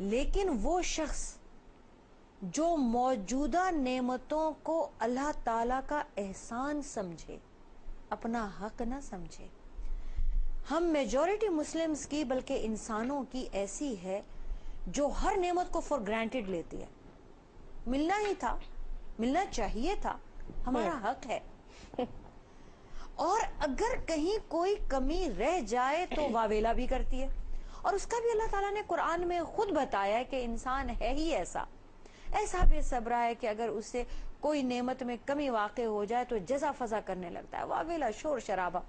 لیکن وہ شخص جو موجودہ نعمتوں کو اللہ تعالیٰ کا احسان سمجھے، اپنا حق نہ سمجھے. ہم میجورٹی مسلمز کی بلکہ انسانوں کی ایسی ہے جو ہر نعمت کو فار گرانٹیڈ لیتی ہے. ملنا ہی تھا، ملنا چاہیے تھا، ہمارا حق ہے. اور اگر کہیں کوئی کمی رہ جائے تو واویلا بھی کرتی ہے. اور اس کا بھی اللہ تعالیٰ نے قرآن میں خود بتایا ہے کہ انسان ہے ہی ایسا بے صبرا ہے کہ اگر اس سے کوئی نعمت میں کمی واقع ہو جائے تو جزا فضا کرنے لگتا ہے، واویلا، شور شرابہ.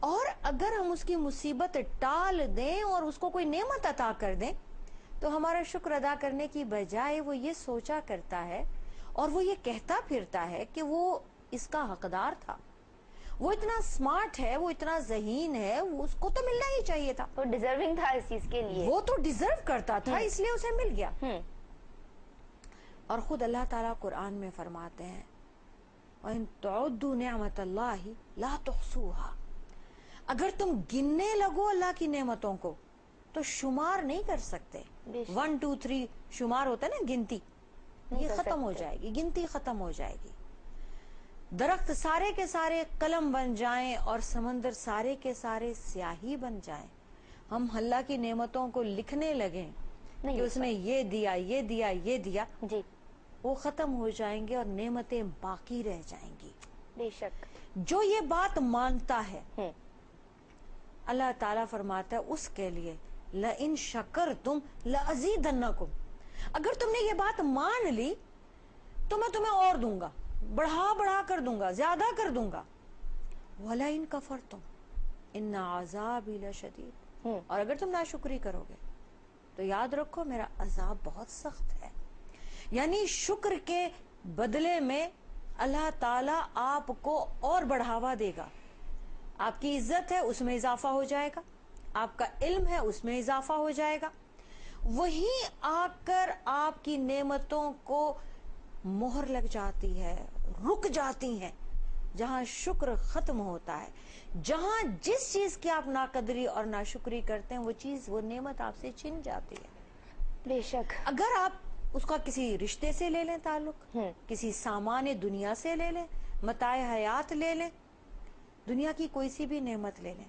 اور اگر ہم اس کی مصیبت ٹال دیں اور اس کو کوئی نعمت عطا کر دیں تو ہمارا شکر ادا کرنے کی بجائے وہ یہ سوچا کرتا ہے اور وہ یہ کہتا پھرتا ہے کہ وہ اس کا حقدار تھا، وہ اتنا سمارٹ ہے، وہ اتنا ذہین ہے، اس کو تو ملنا ہی چاہیے تھا، وہ ڈیزرونگ تھا اس چیز کے لیے، وہ تو ڈیزرو کرتا تھا، اس لیے اسے مل گیا. اور خود اللہ تعالیٰ قرآن میں فرماتے ہیں وَإِن تُعُدُّوا نِعْمَةَ اللَّهِ لَا تُحْصُوهَا، اگر تم گننے لگو اللہ کی نعمتوں کو تو شمار نہیں کر سکتے. 1 2 3 شمار ہوتا ہے نا، گنتی، یہ ختم ہو جائے گی، گنتی ختم ہو جائے گی. درخت سارے کے سارے قلم بن جائیں اور سمندر سارے کے سارے سیاہی بن جائیں، ہم اللہ کی نعمتوں کو لکھنے لگیں کہ اس نے یہ دیا، یہ دیا، یہ دیا، جی وہ ختم ہو جائیں گے اور نعمتیں باقی رہ جائیں گی. بے شک. جو یہ بات مانتا ہے اللہ تعالیٰ فرماتا ہے اس کے لیے لَإِن شَكَرْتُمْ لَأَزِيدَنَّكُمْ، اگر تم نے یہ بات مان لی تو میں تمہیں اور دوں گا، بڑھا کر دوں گا، زیادہ کر دوں گا. وَلَئِن كَفَرْتُمْ إِنَّ عَذَابِي لَشَدِيدٌ، اور اگر تم ناشکری کرو گے تو یاد رکھو میرا عذاب بہت سخت ہے. یعنی شکر کے بدلے میں اللہ تعالیٰ آپ کو اور بڑھاوا دے گا. آپ کی عزت ہے اس میں اضافہ ہو جائے گا، آپ کا علم ہے اس میں اضافہ ہو جائے گا. وہیں آ کر آپ کی نعمتوں کو مہر لگ جاتی ہے، رک جاتی ہیں. جہاں شکر ختم ہوتا ہے، جہاں جس چیز کی آپ ناقدری اور ناشکری کرتے ہیں وہ چیز، وہ نعمت آپ سے چھن جاتی ہے. بے شک. اگر آپ اس کا کسی رشتے سے لے لیں تعلق، کسی سامان دنیا سے لے لیں، متاع حیات لے لیں، دنیا کی کوئی سی بھی نعمت لے لیں،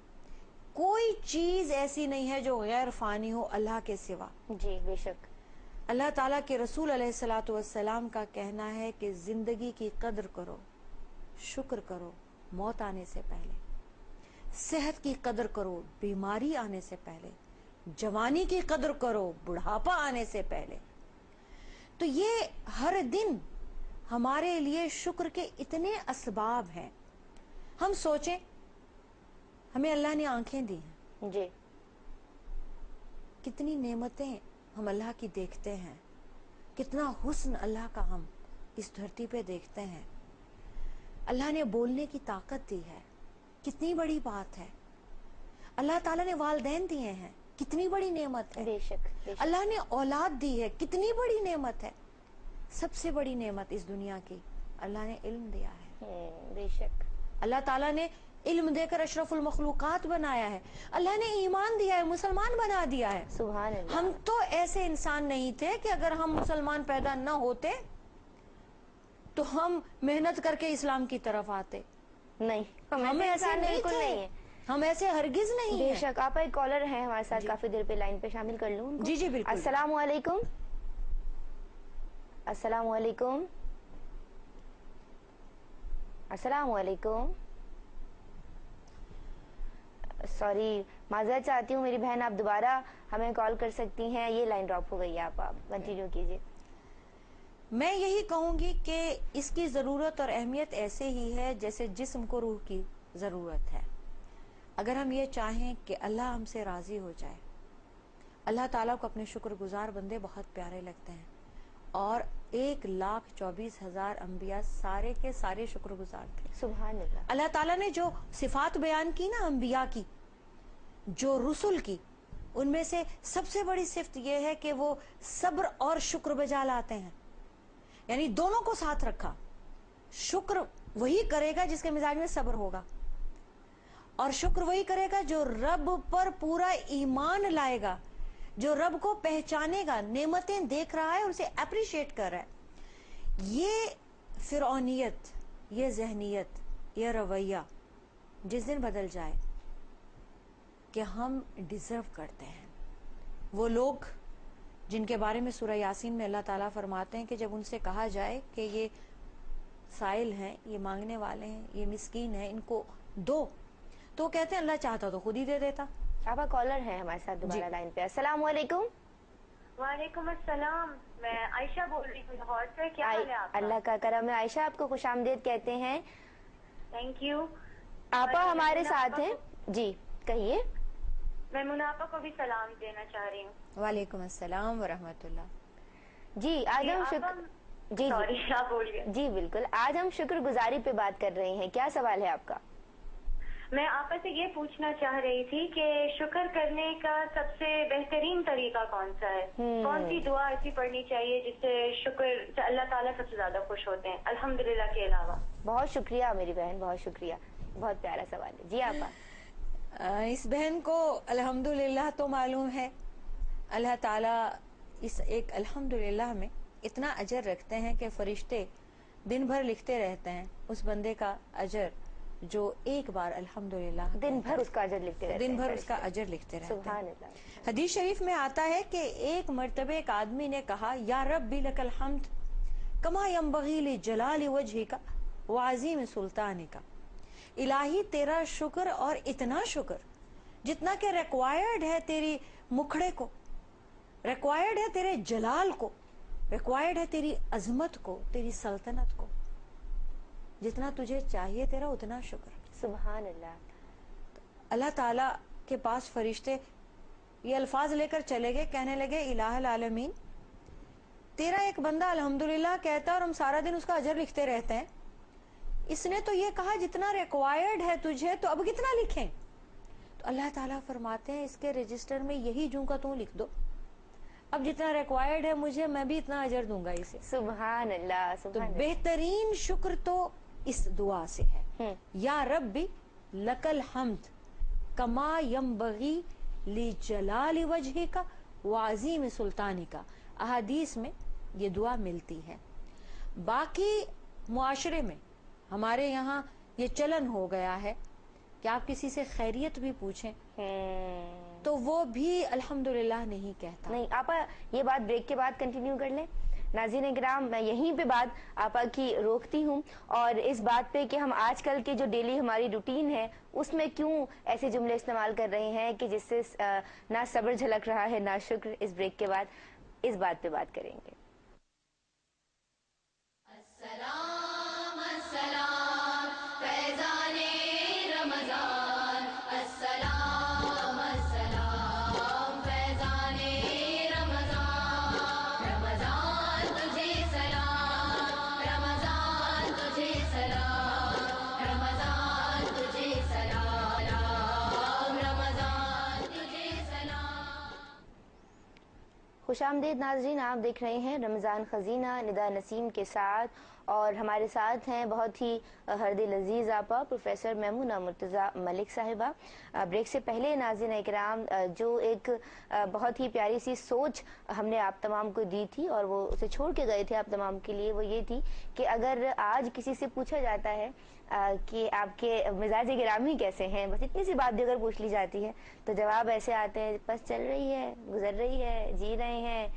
کوئی چیز ایسی نہیں ہے جو غیر فانی ہو اللہ کے سوا. جی بے شک. اللہ تعالیٰ کے رسول علیہ الصلوۃ والسلام کا کہنا ہے کہ زندگی کی قدر کرو، شکر کرو موت آنے سے پہلے، صحت کی قدر کرو بیماری آنے سے پہلے، جوانی کی قدر کرو بڑھاپا آنے سے پہلے. تو یہ ہر دن ہمارے لیے شکر کے اتنے اسباب ہیں. ہم سوچیں ہمیں اللہ نے آنکھیں دی ہیں، جی کتنی نعمتیں ہم اللہ کی دیکھتے ہیں، کتنا حسن اللہ کا ہم اس دھرتی پہ دیکھتے ہیں. اللہ نے بولنے کی طاقت دی ہے، کتنی بڑی بات ہے. اللہ تعالیٰ نے والدین دیے ہیں، کتنی بڑی نعمت ہے. بے شک. اللہ نے اولاد دی ہے، کتنی بڑی نعمت ہے. سب سے بڑی نعمت اس دنیا کی اللہ نے علم دیا ہے. بے شک. اللہ تعالیٰ نے علم دے کر اشرف المخلوقات بنایا ہے. اللہ نے ایمان دیا ہے، مسلمان بنا دیا ہے. سبحان اللہ. ہم تو ایسے انسان نہیں تھے کہ اگر ہم مسلمان پیدا نہ ہوتے تو ہم محنت کر کے اسلام کی طرف آتے. نہیں، ہم ایسے نہیں بالکل تھے، نہیں ہے. ہم ایسے ہرگز نہیں بے ہیں. شک. آپ ایک کالر ہیں ہمارے ساتھ، کافی دیر پہ لائن پہ شامل کر لوں ان کو. جی جی بالکل. السلام علیکم. السلام علیکم. السلام علیکم. سوری، معذرت چاہتی ہوں میری بہن، آپ دوبارہ ہمیں کال کر سکتی ہیں. یہ لائن ڈراپ ہو گئی ہے، آپ کنٹینیو کیجیے. میں یہی کہوں گی کہ اس کی ضرورت اور اہمیت ایسے ہی ہے جیسے جسم کو روح کی ضرورت ہے. اگر ہم یہ چاہیں کہ اللہ ہم سے راضی ہو جائے، اللہ تعالیٰ کو اپنے شکر گزار بندے بہت پیارے لگتے ہیں، اور 1,24,000 انبیاء سارے کے سارے شکر گزار تھے. سبحان اللہ. اللہ تعالیٰ نے جو صفات بیان کی نا انبیاء کی، جو رسل کی، ان میں سے سب سے بڑی صفت یہ ہے کہ وہ صبر اور شکر بجا لاتے ہیں. یعنی دونوں کو ساتھ رکھا. شکر وہی کرے گا جس کے مزاج میں صبر ہوگا، اور شکر وہی کرے گا جو رب پر پورا ایمان لائے گا، جو رب کو پہچانے گا، نعمتیں دیکھ رہا ہے اور اسے اپریشیٹ کر رہا ہے، یہ فرعونیت، یہ ذہنیت، یہ رویہ جس دن بدل جائے کہ ہم ڈیزرو کرتے ہیں، وہ لوگ جن کے بارے میں سورہ یاسین میں اللہ تعالیٰ فرماتے ہیں کہ جب ان سے کہا جائے کہ یہ سائل ہیں، یہ مانگنے والے ہیں، یہ مسکین ہیں، ان کو دو، تو وہ کہتے ہیں اللہ چاہتا تو خود ہی دے دیتا۔ آپ کا کالر ہے ہمارے ساتھ دوبارہ لائن پہ۔ السلام علیکم۔ وعلیکم السلام، میں عائشہ بول رہی ہوں لاہور سے۔ کیا حال ہے آپ کا؟ اللہ کا کرم ہے۔ عائشہ آپ کو خوش آمدید کہتے ہیں۔ Thank you. آپا ہمارے ساتھ ہیں، جی کہیے۔ میں منافع کو بھی سلام دینا چاہ رہی ہوں۔ وعلیکم السلام ورحمۃ اللہ۔ جی آج ہم شکر، جی سوری آپ بولیے۔ جی بالکل، آج ہم شکر گزاری پہ بات کر رہے ہیں، کیا سوال ہے آپ کا؟ میں آپ سے یہ پوچھنا چاہ رہی تھی کہ شکر کرنے کا سب سے بہترین طریقہ کون سا ہے؟ کون سی دعا ایسی پڑھنی چاہیے جس سے شکر سے اللہ تعالیٰ سب سے زیادہ خوش ہوتے ہیں الحمدللہ کے علاوہ؟ بہت شکریہ میری بہن، بہت شکریہ، بہت پیارا سوال ہے۔ جی آپا۔ اس بہن کو الحمدللہ تو معلوم ہے، اللہ تعالیٰ اس ایک الحمدللہ میں اتنا اجر رکھتے ہیں کہ فرشتے دن بھر لکھتے رہتے ہیں اس بندے کا اجر جو ایک بار الحمدللہ دن بھر اس کا اجر لکھتے رہتے ہیں، دن بھر اس کا اجر لکھتے رہتے ہیں۔ سبحان اللہ۔ حدیث شریف میں آتا ہے کہ ایک مرتبہ ایک آدمی نے کہا یا ربی لک الحمد کما ینبغی لجلال وجہک وعظیم سلطانک، الہی تیرا شکر اور اتنا شکر جتنا کہ ریکوائرڈ ہے تیری مکھڑے کو، ریکوائرڈ ہے تیرے جلال کو، ریکوائرڈ ہے تیری عظمت کو، تیری سلطنت کو، جتنا تجھے چاہیے تیرا اتنا شکر۔ سبحان اللہ۔ اللہ تعالیٰ کے پاس فرشتے یہ الفاظ لے کر چلے گئے، کہنے لگے الہ العالمین تیرا ایک بندہ الحمدللہ کہتا ہے اور ہم سارا دن اس کا اجر لکھتے رہتے ہیں، اس نے تو یہ کہا جتنا ریکوائرڈ ہے تجھے، تو اب کتنا لکھیں؟ تو اللہ تعالیٰ فرماتے ہیں اس کے رجسٹر میں یہی جوں کا توں لکھ دو، اب جتنا ریکوائرڈ ہے مجھے، میں بھی اتنا اجر دوں گا اسے۔ سبحان اللہ، تو سبحان اللہ۔ بہترین شکر تو اس دعا سے ہے، یا ربی لک الحمد کما ینبغی لجلال وجہک وعظیم سلطانک، احادیث میں یہ دعا ملتی ہے۔ باقی معاشرے میں ہمارے یہاں یہ چلن ہو گیا ہے کہ آپ کسی سے خیریت بھی پوچھیں تو وہ بھی الحمدللہ نہیں کہتا۔ نہیں آپا، یہ بات بریک کے بعد کنٹینیو کر لیں۔ ناظرین کرام، میں یہیں پہ بات آپا کی روکتی ہوں، اور اس بات پہ کہ ہم آج کل کے جو ڈیلی ہماری روٹین ہے اس میں کیوں ایسے جملے استعمال کر رہے ہیں کہ جس سے نہ صبر جھلک رہا ہے نہ شکر، اس بریک کے بعد اس بات پہ بات کریں گے۔ السلام السلام فیضان رمضان، السلام السلام فیضان رمضان، رمضان تجھے سلام، رمضان تجھے سلام، رمضان تجھے سلام، رمضان تجھے سلام۔ خوش آمدید ناظرین، آپ دیکھ رہے ہیں رمضان خزینہ ندا نسیم کے ساتھ، اور ہمارے ساتھ ہیں بہت ہی ہرد لذیذ آپا پروفیسر میمونہ مرتضیٰ ملک صاحبہ۔ بریک سے پہلے ناظرین اکرام جو ایک بہت ہی پیاری سی سوچ ہم نے آپ تمام کو دی تھی اور وہ اسے چھوڑ کے گئے تھے آپ تمام کے لیے، وہ یہ تھی کہ اگر آج کسی سے پوچھا جاتا ہے کہ آپ کے مزاج گرامی کیسے ہیں، بس اتنی سی بات بھی اگر پوچھ لی جاتی ہے تو جواب ایسے آتے ہیں بس چل رہی ہے، گزر رہی ہے، جی رہے ہیں،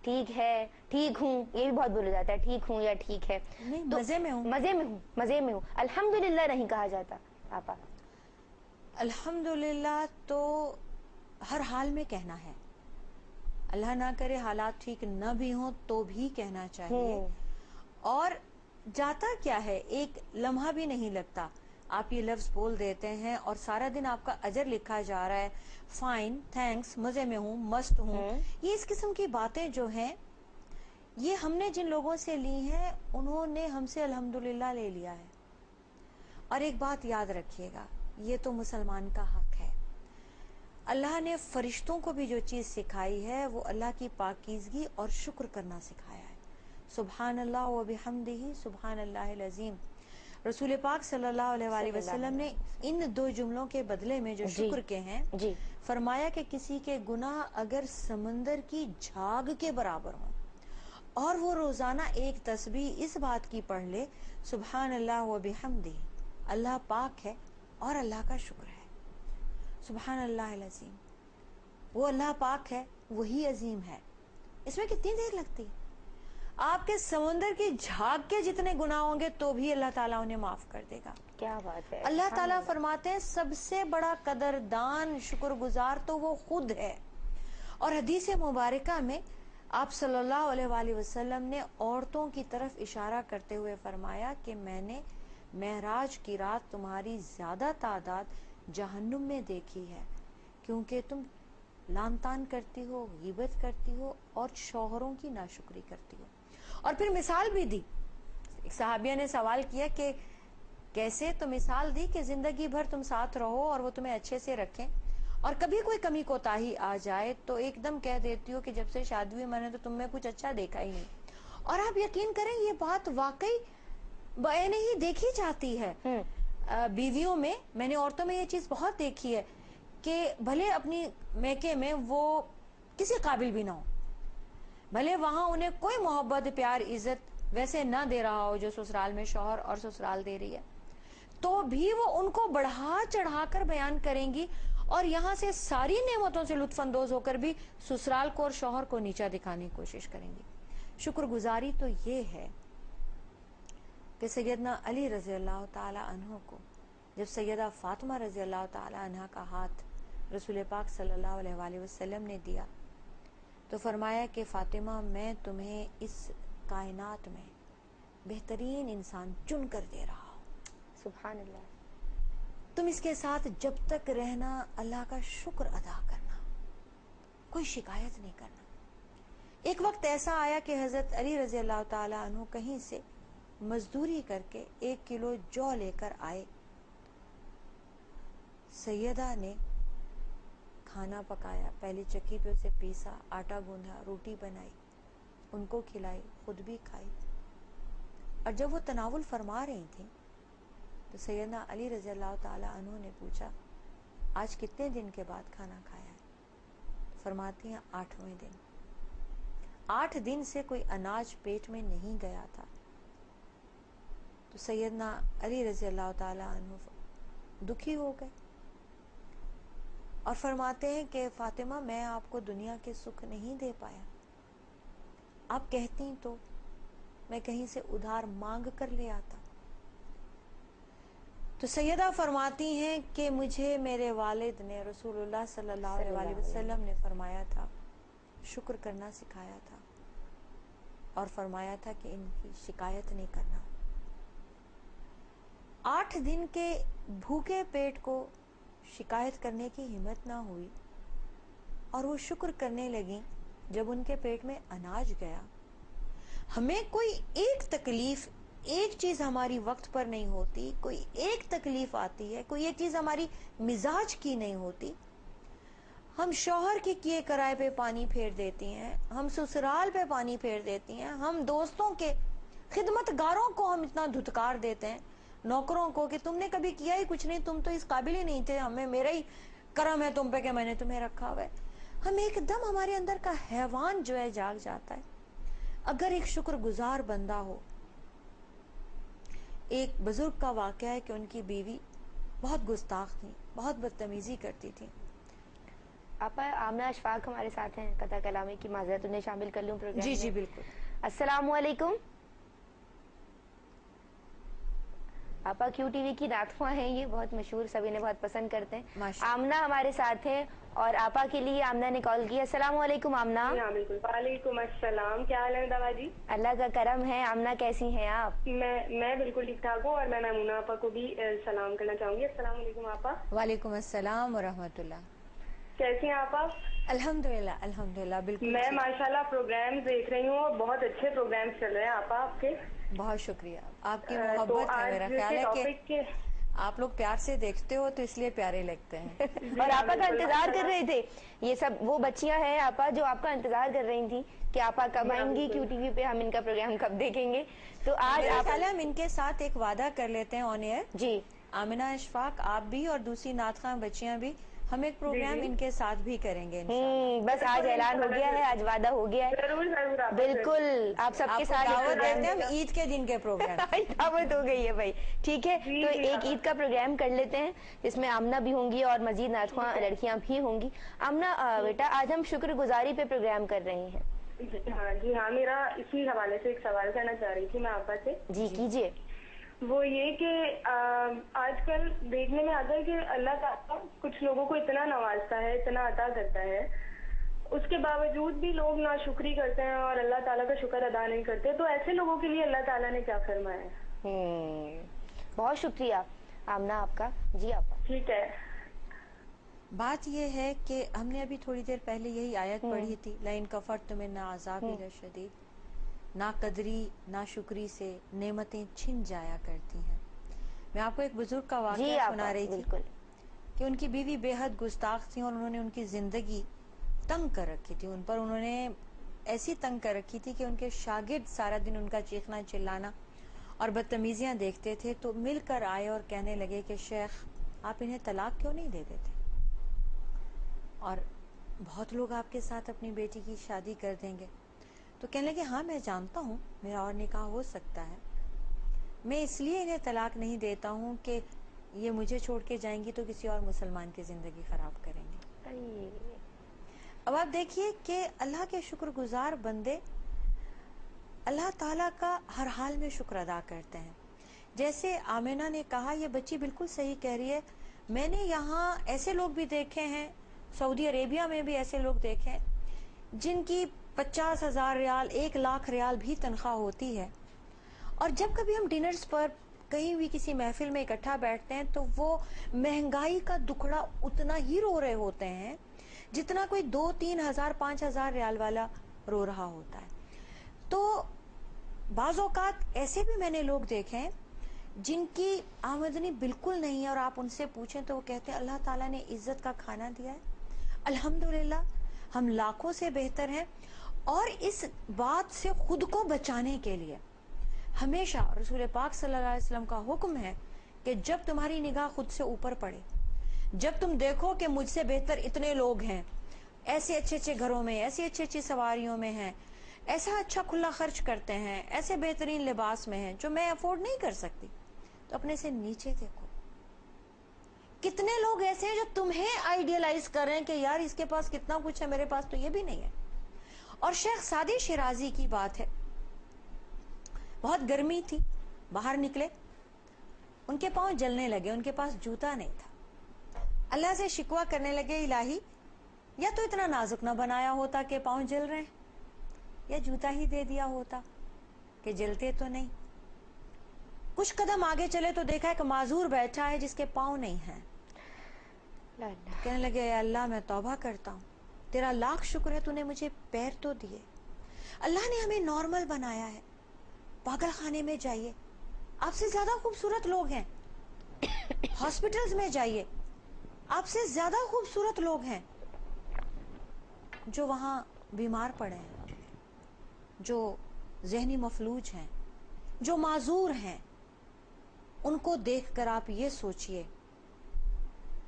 ٹھیک ہے، ٹھیک ہوں، یہ بھی بہت بولا جاتا ہے، ٹھیک ہوں یا ٹھیک ہے، نہیں، تو مزے میں ہوں، مزے میں ہوں، مزے میں ہوں، الحمدللہ نہیں کہا جاتا آپا۔ الحمدللہ تو ہر حال میں کہنا ہے، اللہ نہ کرے حالات ٹھیک نہ بھی ہوں تو بھی کہنا چاہیے، اور جاتا کیا ہے، ایک لمحہ بھی نہیں لگتا، آپ یہ لفظ بول دیتے ہیں اور سارا دن آپ کا اجر لکھا جا رہا ہے، فائن، تھینکس، مزے میں ہوں، مست ہوں۔ یہ اس قسم کی باتیں جو ہیں یہ ہم نے جن لوگوں سے لی ہیں انہوں نے ہم سے الحمدللہ لے لیا ہے۔ اور ایک بات یاد رکھیے گا، یہ تو مسلمان کا حق ہے، اللہ نے فرشتوں کو بھی جو چیز سکھائی ہے وہ اللہ کی پاکیزگی اور شکر کرنا سکھایا ہے۔ سبحان اللہ و بحمدہ، سبحان اللہ العظیم۔ رسول پاک صلی اللہ علیہ وآلہ وسلم نے ان دو جملوں کے بدلے میں جو شکر کے ہیں جی فرمایا کہ کسی کے گناہ اگر سمندر کی جھاگ کے برابر ہوں اور وہ روزانہ ایک تسبیح اس بات کی پڑھ لے سبحان اللہ و بحمدہ، اللہ پاک ہے اور اللہ کا شکر ہے، سبحان اللہ العظیم، وہ اللہ پاک ہے وہی عظیم ہے، اس میں کتنی دیر لگتی ہے؟ آپ کے سمندر کی جھاگ کے جتنے گناہ ہوں گے تو بھی اللہ تعالیٰ انہیں معاف کر دے گا۔ کیا بات ہے، اللہ تعالیٰ فرماتے ہیں سب سے بڑا قدردان شکر گزار تو وہ خود ہے۔ اور حدیث مبارکہ میں آپ صلی اللہ علیہ وآلہ وسلم نے عورتوں کی طرف اشارہ کرتے ہوئے فرمایا کہ میں نے معراج کی رات تمہاری زیادہ تعداد جہنم میں دیکھی ہے کیونکہ تم لان تان کرتی ہو، غیبت کرتی ہو اور شوہروں کی ناشکری کرتی ہو۔ اور پھر مثال بھی دی، ایک صحابیہ نے سوال کیا کہ کیسے؟ تو مثال دی کہ زندگی بھر تم ساتھ رہو اور وہ تمہیں اچھے سے رکھیں اور کبھی کوئی کمی کوتاہی آ جائے تو ایک دم کہہ دیتی ہو کہ جب سے شادی ہوئی میں نے تو تم میں کچھ اچھا دیکھا ہی نہیں۔ اور آپ یقین کریں یہ بات واقعی بعینہ ہی دیکھی جاتی ہے بیویوں میں، میں نے عورتوں میں یہ چیز بہت دیکھی ہے کہ بھلے اپنی میکے میں وہ کسی قابل بھی نہ ہو، بھلے وہاں انہیں کوئی محبت پیار عزت ویسے نہ دے رہا ہو جو سسرال میں شوہر اور سسرال دے رہی ہے، تو بھی وہ ان کو بڑھا چڑھا کر بیان کریں گی اور یہاں سے ساری نعمتوں سے لطف اندوز ہو کر بھی سسرال کو اور شوہر کو نیچا دکھانے کی کوشش کریں گی۔ شکر گزاری تو یہ ہے کہ سیدنا علی رضی اللہ تعالی عنہ کو جب سیدہ فاطمہ رضی اللہ تعالی عنہ کا ہاتھ رسول پاک صلی اللہ علیہ وآلہ وسلم نے دیا تو فرمایا کہ فاطمہ میں تمہیں اس کائنات میں بہترین انسان چن کر دے رہا ہوں، سبحان اللہ، تم اس کے ساتھ جب تک رہنا اللہ کا شکر ادا کرنا، کوئی شکایت نہیں کرنا۔ ایک وقت ایسا آیا کہ حضرت علی رضی اللہ تعالی عنہ کہیں سے مزدوری کر کے 1 کلو جو لے کر آئے، سیدہ نے کھانا پکایا، پہلے چکی پہ اسے پیسا، آٹا گوندھا، روٹی بنائی، ان کو کھلائی، خود بھی کھائی، اور جب وہ تناول فرما رہی تھیں تو سیدنا علی رضی اللہ تعالی عنہ نے پوچھا آج کتنے دن کے بعد کھانا کھایا ہے؟ فرماتی ہیں 8ویں دن۔ 8 دن سے کوئی اناج پیٹ میں نہیں گیا تھا۔ تو سیدنا علی رضی اللہ تعالی عنہ دکھی ہو گئے اور فرماتے ہیں کہ فاطمہ میں آپ کو دنیا کے سکھ نہیں دے پایا، آپ کہتی تو میں کہیں سے ادھار مانگ کر لے آتا۔ تو سیدہ فرماتی ہیں کہ مجھے میرے والد نے رسول اللہ صلی اللہ علیہ وسلم نے فرمایا تھا، شکر کرنا سکھایا تھا اور فرمایا تھا کہ ان کی شکایت نہیں کرنا۔ 8 دن کے بھوکے پیٹ کو شکایت کرنے کی ہمت نہ ہوئی اور وہ شکر کرنے لگیں جب ان کے پیٹ میں اناج گیا۔ ہمیں کوئی ایک تکلیف، ایک چیز ہماری وقت پر نہیں ہوتی، کوئی ایک تکلیف آتی ہے، کوئی ایک چیز ہماری مزاج کی نہیں ہوتی، ہم شوہر کے کیے کرائے پہ پانی پھیر دیتی ہیں، ہم سسرال پہ پانی پھیر دیتی ہیں، ہم دوستوں کے خدمت گاروں کو ہم اتنا دھتکار دیتے ہیں، نوکروں کو کہ تم نے کبھی کیا ہی کچھ نہیں، تم تو اس قابل ہی نہیں تھے، ہمیں میرا ہی کرم ہے تم پہ کہ میں نے تمہیں رکھا ہوا ہے۔ ہم ایک دم ہمارے اندر کا حیوان جو ہے جاگ جاتا ہے۔ اگر ایک شکر گزار بندہ ہو، ایک بزرگ کا واقعہ ہے کہ ان کی بیوی بہت گستاخ تھی، بہت بدتمیزی کرتی تھی۔ آپا آمنہ اشفاق ہمارے ساتھ ہیں، قطع کلامی کی معذرت، انہیں شامل کر لوں پروگرام میں؟ جی بالکل۔ السلام علیکم آپا، کیو ٹی وی کی ناتخواں ہیں، یہ بہت مشہور، سبھی نے بہت پسند کرتے ہیں۔ آمنہ ہمارے ساتھ ہیں اور آپا کے لیے آمنہ نے کال کی۔ السلام علیکم آمنہ۔ ہاں بالکل، وعلیکم السلام، کیا حال ہے دوا جی؟ اللہ کا کرم ہے۔ آمنہ کیسی ہیں آپ؟ میں بالکل ٹھیک ٹھاک ہوں اور میں میمونہ آپا کو بھی سلام کرنا چاہوں گی۔ السلام علیکم آپا۔ وعلیکم السلام ورحمۃ اللہ۔ کیسی ہیں آپ؟ الحمدللہ الحمدللہ بالکل۔ میں ماشاءاللہ پروگرام دیکھ رہی ہوں اور بہت اچھے پروگرام چل رہے ہیں آپا آپ کے۔ بہت شکریہ، آپ کی محبت ہے، میرا خیال ہے کہ آپ لوگ پیار سے دیکھتے ہو تو اس لیے پیارے لگتے ہیں. اور آپا کا انتظار کر رہے تھے. یہ سب وہ بچیاں ہیں آپا جو آپ کا انتظار کر رہی تھیں کہ آپا کب آئیں گی کیو ٹی وی پہ, ہم ان کا پروگرام کب دیکھیں گے. تو آج میرا آپ خیال ہے ہم ان کے ساتھ ایک وعدہ کر لیتے ہیں آن ایئر. جی آمنہ اشفاق آپ بھی اور دوسری نعت خواں بچیاں بھی, ہم ایک پروگرام ان کے ساتھ بھی کریں گے انشاءاللہ. بس آج اعلان ہو گیا ہے, آج وعدہ ہو گیا ہے. ضرور ضرور آپا, بالکل آپ سب آپ کے کو ساتھ دعوت پروگرام دیتے ہیں ہم عید کے دن کے پروگرام. دعوت ہو گئی ہے بھائی. ٹھیک ہے, جی تو جی ایک آپا. عید کا پروگرام کر لیتے ہیں جس میں آمنہ بھی ہوں گی اور مزید نعت خواں لڑکیاں بھی ہوں گی. آمنہ بیٹا, آج ہم شکر گزاری پہ پروگرام کر رہے ہیں. جی ہاں, میرا اسی حوالے سے ایک سوال کرنا چاہ رہی تھی میں آپا سے. جی کیجیے. وہ یہ کہ آج کل دیکھنے میں آتا ہے کہ اللہ تعالیٰ کچھ لوگوں کو اتنا نوازتا ہے, اتنا عطا کرتا ہے, اس کے باوجود بھی لوگ ناشکری کرتے ہیں اور اللہ تعالیٰ کا شکر ادا نہیں کرتے. تو ایسے لوگوں کے لیے اللہ تعالیٰ نے کیا فرمایا ہے؟ بہت شکریہ آمنہ آپ کا. جی آپا. ٹھیک ہے. بات یہ ہے کہ ہم نے ابھی تھوڑی دیر پہلے یہی آیت پڑھی تھی, لَإِن كَفَرْتُمْ إِنَّ عَذَابِي لَشَدِيدٌ. نا قدری نا شکری سے نعمتیں چھن جایا کرتی ہیں. میں آپ کو ایک بزرگ کا جی واقعہ آپا, سنا رہی تھی بالکل. کہ ان کی بیوی بے حد گستاخ تھی اور انہوں نے ان کی زندگی تنگ کر رکھی تھی. ان پر انہوں نے ایسی تنگ کر رکھی تھی کہ ان کے شاگرد سارا دن ان کا چیخنا چلانا اور بدتمیزیاں دیکھتے تھے, تو مل کر آئے اور کہنے لگے کہ شیخ آپ انہیں طلاق کیوں نہیں دے دیتے, اور بہت لوگ آپ کے ساتھ اپنی بیٹی کی شادی کر دیں گے. تو کہنے لگے ہاں میں جانتا ہوں میرا اور نکاح ہو سکتا ہے, میں اس لیے انہیں طلاق نہیں دیتا ہوں کہ یہ مجھے چھوڑ کے جائیں گی تو کسی اور مسلمان کی زندگی خراب کریں گے. اب آپ دیکھیے کہ اللہ کے شکر گزار بندے اللہ تعالیٰ کا ہر حال میں شکر ادا کرتے ہیں. جیسے آمنہ نے کہا, یہ بچی بالکل صحیح کہہ رہی ہے. میں نے یہاں ایسے لوگ بھی دیکھے ہیں, سعودی عربیہ میں بھی ایسے لوگ دیکھے ہیں جن کی 50,000 ریال 1,00,000 ریال بھی تنخواہ ہوتی ہے, اور جب کبھی ہم ڈنرز پر کہیں بھی کسی محفل میں اکٹھا بیٹھتے ہیں تو وہ مہنگائی کا دکھڑا اتنا ہی رو رہے ہوتے ہیں جتنا کوئی 2-3 ہزار 5,000 ریال والا رو رہا ہوتا ہے. تو بعض اوقات ایسے بھی میں نے لوگ دیکھے ہیں جن کی آمدنی بالکل نہیں ہے, اور آپ ان سے پوچھیں تو وہ کہتے ہیں اللہ تعالیٰ نے عزت کا کھانا دیا ہے, الحمدللہ ہم لاکھوں سے بہتر ہیں. اور اس بات سے خود کو بچانے کے لیے ہمیشہ رسول پاک صلی اللہ علیہ وسلم کا حکم ہے کہ جب تمہاری نگاہ خود سے اوپر پڑے, جب تم دیکھو کہ مجھ سے بہتر اتنے لوگ ہیں, ایسے اچھے اچھے گھروں میں, ایسی اچھی اچھی سواریوں میں ہیں, ایسا اچھا کھلا خرچ کرتے ہیں, ایسے بہترین لباس میں ہیں جو میں افورڈ نہیں کر سکتی, تو اپنے سے نیچے دیکھو. کتنے لوگ ایسے ہیں جو تمہیں آئیڈیلائز کر رہے ہیں کہ یار اس کے پاس کتنا کچھ ہے, میرے پاس تو یہ بھی نہیں ہے. اور شیخ سعدی شیرازی کی بات ہے, بہت گرمی تھی, باہر نکلے, ان کے پاؤں جلنے لگے, ان کے پاس جوتا نہیں تھا. اللہ سے شکوہ کرنے لگے, الہی یا تو اتنا نازک نہ بنایا ہوتا کہ پاؤں جل رہے ہیں, یا جوتا ہی دے دیا ہوتا کہ جلتے تو نہیں. کچھ قدم آگے چلے تو دیکھا ایک معذور بیٹھا ہے جس کے پاؤں نہیں ہیں. کہنے لگے اے اللہ میں توبہ کرتا ہوں, تیرا لاکھ شکر ہے تو نے مجھے پیر تو دیے. اللہ نے ہمیں نارمل بنایا ہے, پاگل خانے میں جائیے, آپ سے زیادہ خوبصورت لوگ ہیں. ہاسپٹلز میں جائیے, آپ سے زیادہ خوبصورت لوگ ہیں جو وہاں بیمار پڑے ہیں, جو ذہنی مفلوج ہیں, جو معذور ہیں. ان کو دیکھ کر آپ یہ سوچئے,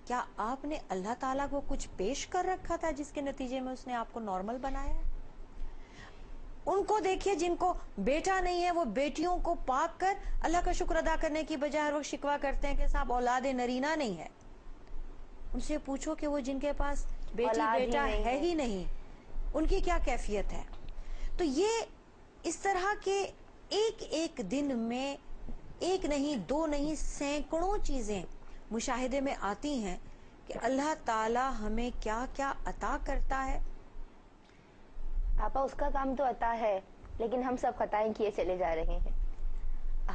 کیا آپ نے اللہ تعالیٰ کو کچھ پیش کر رکھا تھا جس کے نتیجے میں اس نے آپ کو نارمل بنایا ہے؟ ان کو دیکھیے جن کو بیٹا نہیں ہے, وہ بیٹیوں کو پاک کر اللہ کا شکر ادا کرنے کی بجائے ہر وقت شکوہ کرتے ہیں کہ صاحب اولاد نرینہ نہیں ہے. ان سے پوچھو کہ وہ جن کے پاس بیٹی بیٹا ہے ہی نہیں, ان کی کیا کیفیت ہے. تو یہ اس طرح کے ایک ایک دن میں ایک نہیں, دو نہیں, سینکڑوں چیزیں مشاہدے میں آتی ہیں کہ اللہ تعالی ہمیں کیا کیا عطا کرتا ہے. آپا اس کا کام تو عطا ہے, لیکن ہم سب خطائیں کیے چلے جا رہے ہیں.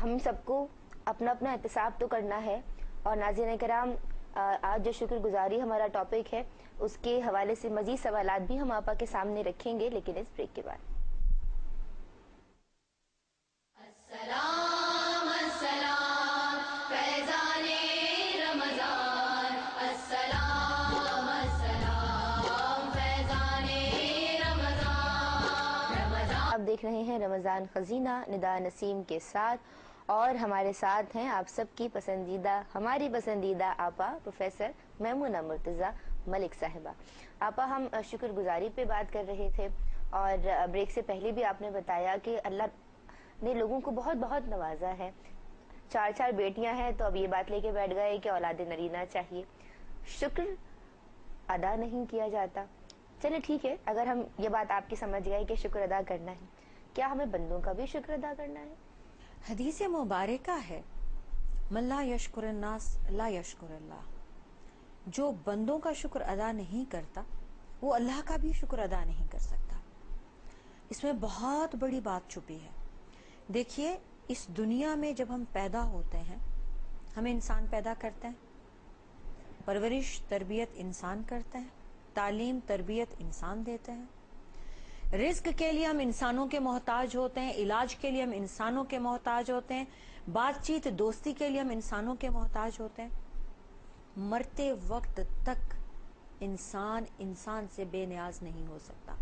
ہم سب کو اپنا اپنا احتساب تو کرنا ہے. اور ناظرین کرام, آج جو شکر گزاری ہمارا ٹاپک ہے اس کے حوالے سے مزید سوالات بھی ہم آپا کے سامنے رکھیں گے, لیکن اس بریک کے بعد. السلام السلام فیضان دیکھ رہے ہیں رمضان خزینہ ندا نسیم کے ساتھ، اور ہمارے ساتھ ہیں آپ سب کی پسندیدہ، ہماری پسندیدہ آپا پروفیسر میمونہ مرتضیٰ ملک صاحبہ۔ آپا، ہم شکر گزاری پہ بات کر رہے تھے، اور بریک سے پہلے بھی آپ نے بتایا کہ اللہ نے لوگوں کو بہت بہت نوازا ہے، 4 بیٹیاں ہیں تو اب یہ بات لے کے بیٹھ گئے کہ اولاد نرینہ چاہیے، شکر ادا نہیں کیا جاتا۔ چلے ٹھیک ہے، اگر ہم یہ بات آپ کی سمجھ گئے کہ شکر ادا کرنا ہے، کیا ہمیں بندوں کا بھی شکر ادا کرنا ہے؟ حدیث مبارکہ ہے، من لا یشکر الناس لا یشکر اللہ، جو بندوں کا شکر ادا نہیں کرتا وہ اللہ کا بھی شکر ادا نہیں کر سکتا۔ اس میں بہت بڑی بات چھپی ہے۔ دیکھیے، اس دنیا میں جب ہم پیدا ہوتے ہیں، ہمیں انسان پیدا کرتے ہیں، پرورش تربیت انسان کرتے ہیں، تعلیم تربیت انسان دیتے ہیں، رزق کے لیے ہم انسانوں کے محتاج ہوتے ہیں، علاج کے لیے ہم انسانوں کے محتاج ہوتے ہیں، بات چیت دوستی کے لیے ہم انسانوں کے محتاج ہوتے ہیں۔ مرتے وقت تک انسان سے بے نیاز نہیں ہو سکتا۔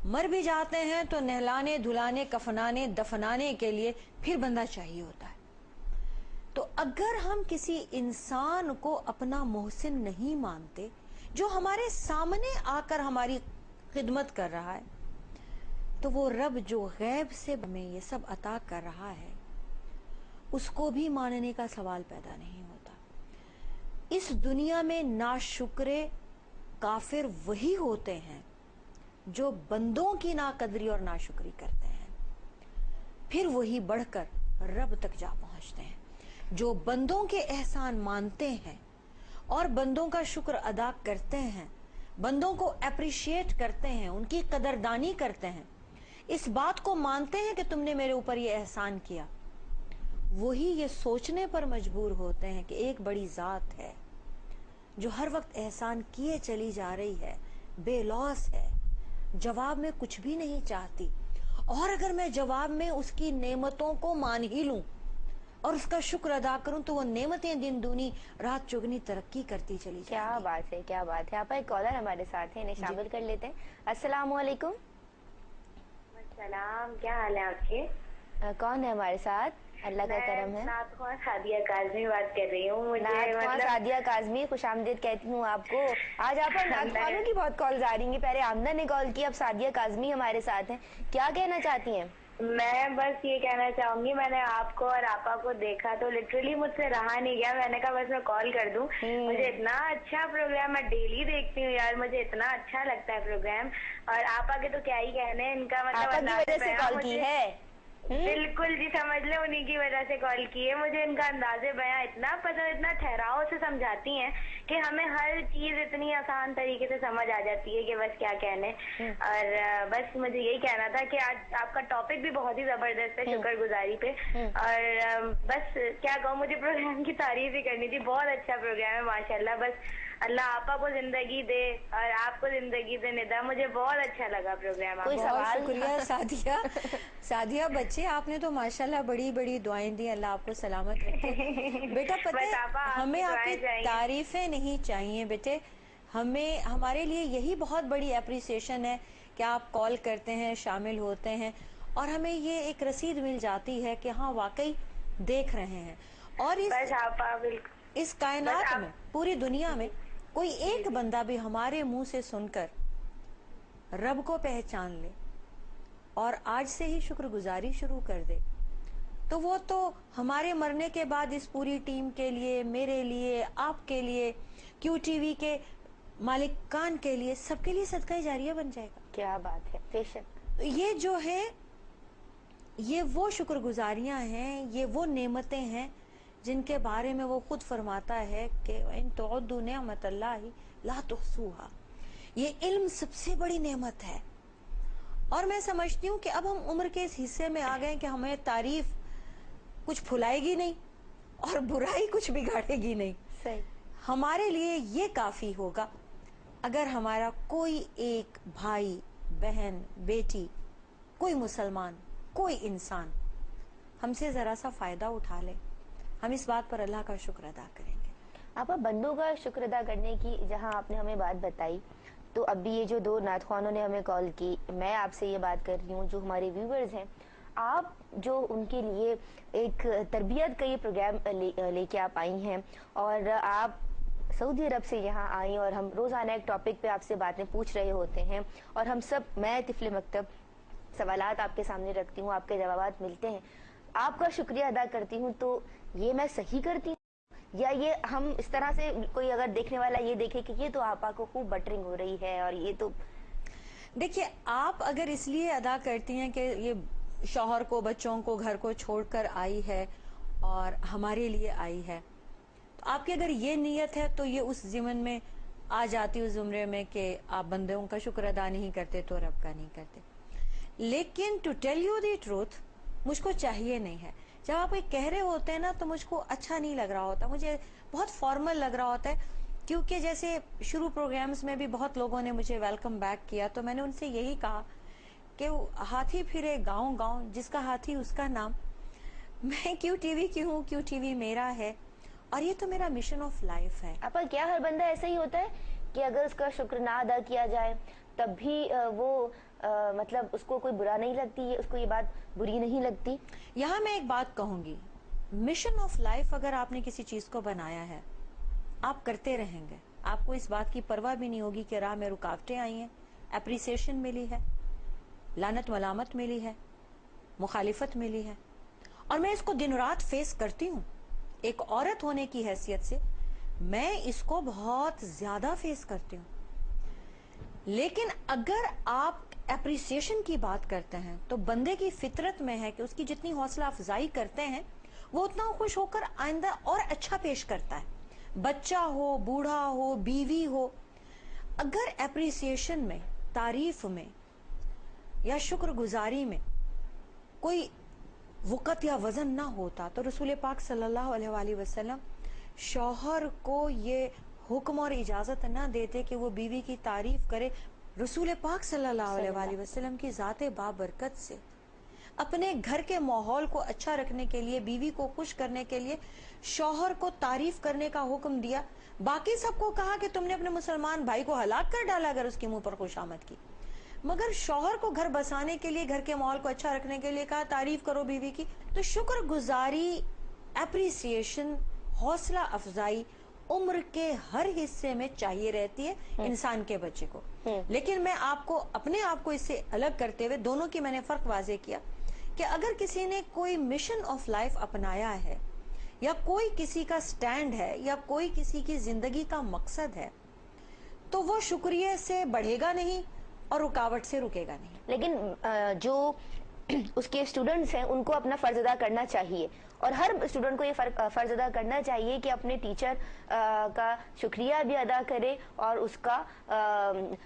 مر بھی جاتے ہیں تو نہلانے دھلانے کفنانے دفنانے کے لیے پھر بندہ چاہیے ہوتا ہے۔ تو اگر ہم کسی انسان کو اپنا محسن نہیں مانتے جو ہمارے سامنے آ کر ہماری خدمت کر رہا ہے، تو وہ رب جو غیب سے ہمیں یہ سب عطا کر رہا ہے اس کو بھی ماننے کا سوال پیدا نہیں ہوتا۔ اس دنیا میں ناشکرے کافر وہی ہوتے ہیں جو بندوں کی ناقدری اور ناشکری کرتے ہیں، پھر وہی بڑھ کر رب تک جا پہنچتے ہیں۔ جو بندوں کے احسان مانتے ہیں اور بندوں کا شکر ادا کرتے ہیں، بندوں کو اپریشیٹ کرتے ہیں، ان کی قدردانی کرتے ہیں، اس بات کو مانتے ہیں کہ تم نے میرے اوپر یہ احسان کیا، وہی یہ سوچنے پر مجبور ہوتے ہیں کہ ایک بڑی ذات ہے جو ہر وقت احسان کیے چلی جا رہی ہے، بے لوث ہے، جواب میں کچھ بھی نہیں چاہتی، اور اگر میں جواب میں اس کی نعمتوں کو مان ہی لوں اور اس کا شکر ادا کروں تو وہ نعمتیں دن دونی رات چگنی ترقی کرتی چلی جائیں کیا گی۔ بات ہے، کیا بات ہے۔ آپ ایک کالر ہمارے ساتھ ہیں، انہیں شامل کر لیتے ہیں۔ السلام علیکم۔ السلام، کیا حال ہے آپ کے؟ کون ہے ہمارے ساتھ؟ اللہ کا کرم ہے۔ میں نعت خواں سعدیہ کاظمی بات کر رہی ہوں۔ نعت خواں سعدیہ کاظمی، خوش آمدید کہتی ہوں آپ کو۔ آج آپ پر نعت خوانوں کی بہت کالز آ رہی ہیں، پہلے آمنہ نے کال کی، اب سعدیہ کاظمی ہمارے ساتھ ہیں، کیا کہنا چاہتی ہیں؟ میں بس یہ کہنا چاہوں گی، میں نے آپ کو اور آپا کو دیکھا تو لٹرلی مجھ سے رہا نہیں گیا، میں نے کہا بس میں کال کر دوں۔ مجھے اتنا اچھا پروگرام، میں ڈیلی دیکھتی ہوں یار، مجھے اتنا اچھا لگتا ہے پروگرام، اور آپا کے تو کیا ہی کہنے، ان کا مطلب آپا کی وجہ سے کال کی ہے؟ بالکل جی، سمجھ لیں انہی کی وجہ سے کال کی ہے۔ مجھے ان کا انداز بیاں اتنا پسند، اتنا ٹھہراؤ سے سمجھاتی ہیں کہ ہمیں ہر چیز اتنی آسان طریقے سے سمجھ آ جاتی ہے کہ بس کیا کہنے۔ اور بس مجھے یہی کہنا تھا کہ آج آپ کا ٹاپک بھی بہت ہی زبردست ہے، شکر گزاری پہ، اور بس کیا کہوں، مجھے پروگرام کی تعریف ہی کرنی تھی، بہت اچھا پروگرام ہے ماشاءاللہ۔ بس اللہ آپا کو زندگی دے اور آپ کو زندگی دے ندا، مجھے بہت اچھا لگا پروگرام۔ کوئی بہت سوال؟ شکریہ سعدیہ بچے، آپ نے تو ماشاءاللہ بڑی بڑی دعائیں دی، اللہ آپ کو سلامت رکھے۔ بیٹا پتہ بس آپا ہے، آپ ہمیں کی آپ کی دعائیں چاہیے۔ تعریفیں نہیں چاہیے بیٹے، ہمارے لیے یہی بہت بڑی اپریسیشن ہے کہ آپ کال کرتے ہیں، شامل ہوتے ہیں، اور ہمیں یہ ایک رسید مل جاتی ہے کہ ہاں واقعی دیکھ رہے ہیں۔ اور بس آپا بالکل، اس کائنات میں، پوری دنیا میں کوئی ایک جی۔ بندہ بھی ہمارے منہ سے سن کر رب کو پہچان لے اور آج سے ہی شکر گزاری شروع کر دے، تو وہ تو ہمارے مرنے کے بعد اس پوری ٹیم کے لیے، میرے لیے، آپ کے لیے، کیو ٹی وی کے مالکان کے لیے، سب کے لیے صدقہ جاریہ بن جائے گا۔ کیا بات ہے، بے شک۔ یہ جو ہے، یہ وہ شکر گزاریاں ہیں، یہ وہ نعمتیں ہیں جن کے بارے میں وہ خود فرماتا ہے کہ ان تعدوا نعمت اللہ لا تحصوها۔ یہ علم سب سے بڑی نعمت ہے، اور میں سمجھتی ہوں کہ اب ہم عمر کے اس حصے میں آ گئے کہ ہمیں تعریف کچھ پھلائے گی نہیں اور برائی کچھ بگاڑے گی نہیں۔ صحیح۔ ہمارے لیے یہ کافی ہوگا اگر ہمارا کوئی ایک بھائی، بہن، بیٹی، کوئی مسلمان، کوئی انسان ہم سے ذرا سا فائدہ اٹھا لے، ہم اس بات پر اللہ کا شکر ادا کریں گے۔ آپا، بندوں کا شکر ادا کرنے کی جہاں آپ نے ہمیں بات بتائی، تو اب بھی یہ جو 2 نعت خوانوں نے ہمیں کال کی، میں آپ سے یہ بات کر رہی ہوں، جو ہمارے ویورز ہیں، آپ جو ان کے لیے ایک تربیت کا یہ پروگرام لے کے آپ آئی ہیں، اور آپ سعودی عرب سے یہاں آئیں، اور ہم روزانہ ایک ٹاپک پہ آپ سے باتیں پوچھ رہے ہوتے ہیں، اور ہم سب، میں طفل مکتب سوالات آپ کے سامنے رکھتی ہوں، آپ کے جوابات ملتے ہیں، آپ کا شکریہ ادا کرتی ہوں، تو یہ میں صحیح کرتی ہوں یا یہ ہم اس طرح سے کوئی اگر دیکھنے والا یہ دیکھے کہ یہ تو آپا کو خوب بٹرنگ ہو رہی ہے، اور یہ تو دیکھیے آپ اگر اس لیے ادا کرتی ہیں کہ یہ شوہر کو، بچوں کو، گھر کو چھوڑ کر آئی ہے اور ہمارے لیے آئی ہے، تو آپ کی اگر یہ نیت ہے تو یہ اس ضمن میں آ جاتی اس زمرے میں کہ آپ بندوں کا شکر ادا نہیں کرتے تو رب کا نہیں کرتے. لیکن to tell you the truth, مجھ کو چاہیے نہیں ہے. جب آپ یہ کہہ رہے ہوتے ہیں نا تو مجھ کو اچھا نہیں لگ رہا ہوتا، مجھے بہت فارمل لگ رہا ہوتا ہے، کیونکہ جیسے شروع پروگرامز میں بھی بہت لوگوں نے مجھے ویلکم بیک کیا، تو میں نے ان سے یہی کہا کہ ہاتھی پھرے گاؤں گاؤں، جس کا ہاتھی اس کا نام. میں کیوں ٹی وی کی ہوں، کیوں ٹی وی میرا ہے، اور یہ تو میرا مشن آف لائف ہے. آپا کیا ہر بندہ ایسا ہی ہوتا ہے کہ اگر اس کا شکر نہ ادا کیا جائے تب بھی وہ مطلب اس کو کوئی برا نہیں لگتی، اس کو یہ بات بری نہیں لگتی؟ یہاں میں ایک بات کہوں گی، مشن آف لائف اگر آپ نے کسی چیز کو بنایا ہے، آپ کرتے رہیں گے، آپ کو اس بات کی پرواہ بھی نہیں ہوگی کہ راہ میں رکاوٹیں آئی ہیں، اپریسیشن ملی ہے، لعنت ملامت ملی ہے، مخالفت ملی ہے، اور میں اس کو دن رات فیس کرتی ہوں. ایک عورت ہونے کی حیثیت سے میں اس کو بہت زیادہ فیس کرتی ہوں. لیکن اگر آپ اپریسیشن کی بات کرتے ہیں تو بندے کی فطرت میں ہے کہ اس کی جتنی حوصلہ افزائی کرتے ہیں وہ اتنا خوش ہو کر آئندہ اور اچھا پیش کرتا ہے. بچہ ہو، بوڑھا ہو، بیوی ہو، اگر اپریسیشن میں، تعریف میں یا شکر گزاری میں کوئی وقت یا وزن نہ ہوتا تو رسول پاک صلی اللہ علیہ وآلہ وسلم شوہر کو یہ حکم اور اجازت نہ دیتے کہ وہ بیوی کی تعریف کرے. رسول پاک صلی اللہ علیہ وآلہ وسلم کی ذات بابرکت سے اپنے گھر کے ماحول کو اچھا رکھنے کے لیے، بیوی کو خوش کرنے کے لیے شوہر کو تعریف کرنے کا حکم دیا. باقی سب کو کہا کہ تم نے اپنے مسلمان بھائی کو ہلاک کر ڈالا اگر اس کے منہ پر خوش آمد کی، مگر شوہر کو گھر بسانے کے لیے، گھر کے ماحول کو اچھا رکھنے کے لیے کہا تعریف کرو بیوی کی. تو شکر گزاری، اپریسیشن، حوصلہ افزائی عمر کے ہر حصے میں چاہیے رہتی ہے انسان کے بچے کو. لیکن میں آپ کو اپنے آپ کو اس سے الگ کرتے ہوئے دونوں کی میں نے فرق واضح کیا کہ اگر کسی نے کوئی مشن آف لائف اپنایا ہے، یا کوئی کسی کا سٹینڈ ہے، یا کوئی کسی کی زندگی کا مقصد ہے، تو وہ شکریہ سے بڑھے گا نہیں اور رکاوٹ سے رکے گا نہیں. لیکن جو اس کے اسٹوڈنٹس ہیں ان کو اپنا فرض ادا کرنا چاہیے، اور ہر اسٹوڈنٹ کو یہ فرض ادا کرنا چاہیے کہ اپنے ٹیچر کا شکریہ بھی ادا کرے اور اس کا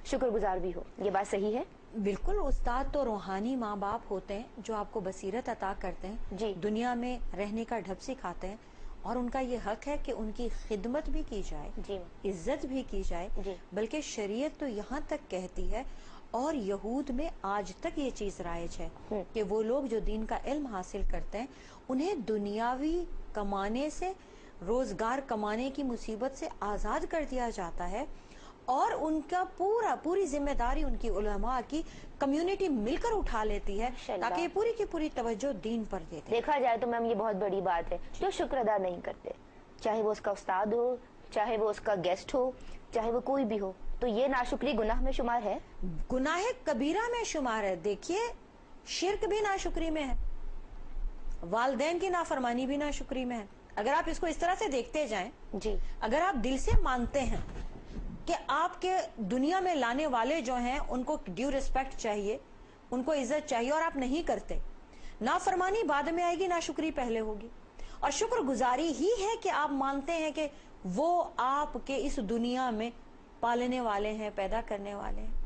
شکر گزار بھی ہو. یہ بات صحیح ہے؟ بالکل. استاد تو روحانی ماں باپ ہوتے ہیں جو آپ کو بصیرت عطا کرتے ہیں، جی. دنیا میں رہنے کا ڈھب سکھاتے ہیں، اور ان کا یہ حق ہے کہ ان کی خدمت بھی کی جائے، جی. عزت بھی کی جائے. جی. بلکہ شریعت تو یہاں تک کہتی ہے، اور یہود میں آج تک یہ چیز رائج ہے کہ وہ لوگ جو دین کا علم حاصل کرتے ہیں انہیں دنیاوی کمانے سے، روزگار کمانے کی مصیبت سے آزاد کر دیا جاتا ہے، اور ان کا پوری ذمہ داری ان کی علماء کی کمیونٹی مل کر اٹھا لیتی ہے تاکہ یہ پوری کی پوری توجہ دین پر دیتے. دیکھا جائے تو میم یہ بہت بڑی بات ہے. جو شکر ادا نہیں کرتے، چاہے وہ اس کا استاد ہو، چاہے وہ اس کا گیسٹ ہو، چاہے وہ کوئی بھی ہو، تو یہ ناشکری گناہ میں شمار ہے، گناہ کبیرہ میں شمار ہے. دیکھیے شرک بھی ناشکری میں ہے، والدین کی نافرمانی بھی ناشکری میں ہے. اگر آپ اس کو اس طرح سے دیکھتے جائیں، جی، اگر آپ دل سے مانتے ہیں کہ آپ کے دنیا میں لانے والے جو ہیں ان کو ڈیو ریسپیکٹ چاہیے، ان کو عزت چاہیے، اور آپ نہیں کرتے، نافرمانی بعد میں آئے گی، ناشکری پہلے ہوگی. اور شکر گزاری ہی ہے کہ آپ مانتے ہیں کہ وہ آپ کے اس دنیا میں پالنے والے ہیں، پیدا کرنے والے ہیں.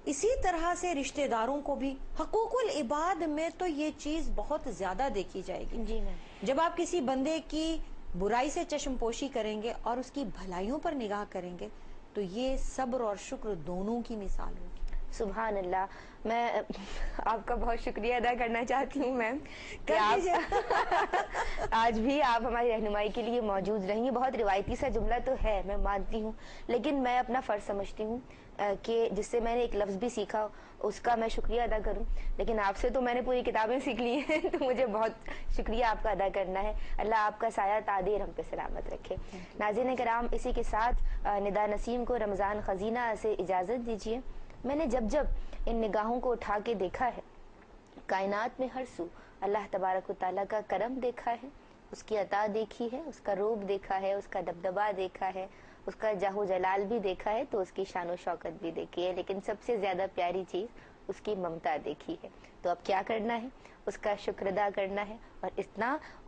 اسی طرح سے رشتہ داروں کو بھی حقوق العباد میں تو یہ چیز بہت زیادہ دیکھی جائے گی. جی میم. جب آپ کسی بندے کی برائی سے چشم پوشی کریں گے اور اس کی بھلائیوں پر نگاہ کریں گے تو یہ صبر اور شکر دونوں کی مثال ہوگی. سبحان اللہ. میں آپ کا بہت شکریہ ادا کرنا چاہتی ہوں میم کہ آپ آج بھی آپ ہماری رہنمائی کے لیے موجود رہی. بہت روایتی سا جملہ تو ہے، میں مانتی ہوں، لیکن میں اپنا فرض سمجھتی ہوں کہ جس سے میں نے ایک لفظ بھی سیکھا اس کا میں شکریہ ادا کروں. لیکن آپ سے تو میں نے پوری کتابیں سیکھ لی ہیں، تو مجھے بہت شکریہ آپ کا ادا کرنا ہے. اللہ آپ کا سایہ تادیر ہم پہ سلامت رکھے. ناظرین کرام، اسی کے ساتھ ندا نسیم کو رمضان خزینہ سے اجازت دیجیے. میں نے جب جب ان نگاہوں کو اٹھا کے دیکھا ہے، کائنات میں ہر سو اللہ تبارک و تعالیٰ کا کرم دیکھا ہے، اس کی عطا دیکھی ہے، اس کا روب دیکھا ہے، اس کا دبدبا دیکھا ہے، اس کا جاہ و جلال بھی دیکھا ہے، تو اس کی شان و شوکت بھی دیکھی ہے، لیکن سب سے زیادہ پیاری چیز اس کی ممتا دیکھی ہے. تو اب کیا کرنا ہے؟ اس کا شکر ادا کرنا ہے، اور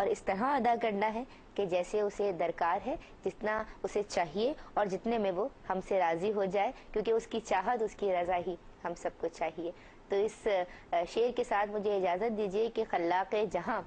اس طرح ادا کرنا ہے کہ جیسے اسے درکار ہے، جتنا اسے چاہیے اور جتنے میں وہ ہم سے راضی ہو جائے، کیونکہ اس کی چاہت، اس کی رضا ہی ہم سب کو چاہیے. تو اس شعر کے ساتھ مجھے اجازت دیجیے کہ خلاق جہاں،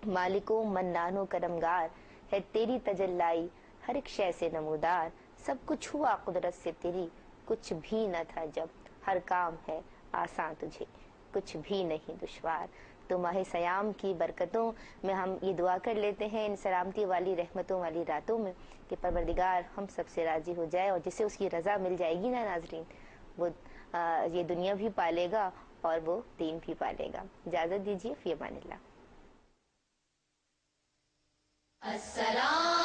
مالک و منان و کرمگار، ہے تیری تجلائی ہر ایک شے سے نمودار. سب کچھ ہوا قدرت سے تیری، کچھ بھی نہ تھا جب، ہر کام ہے آساں تجھے، کچھ بھی نہیں دشوار. تو ماہ سیام کی برکتوں میں ہم یہ دعا کر لیتے ہیں ان سلامتی والی رحمتوں والی راتوں میں کہ پروردگار ہم سب سے راضی ہو جائے، اور جسے اس کی رضا مل جائے گی نا ناظرین، وہ یہ دنیا بھی پالے گا اور وہ دین بھی پالے گا. اجازت دیجیے، فی امان اللہ. السلام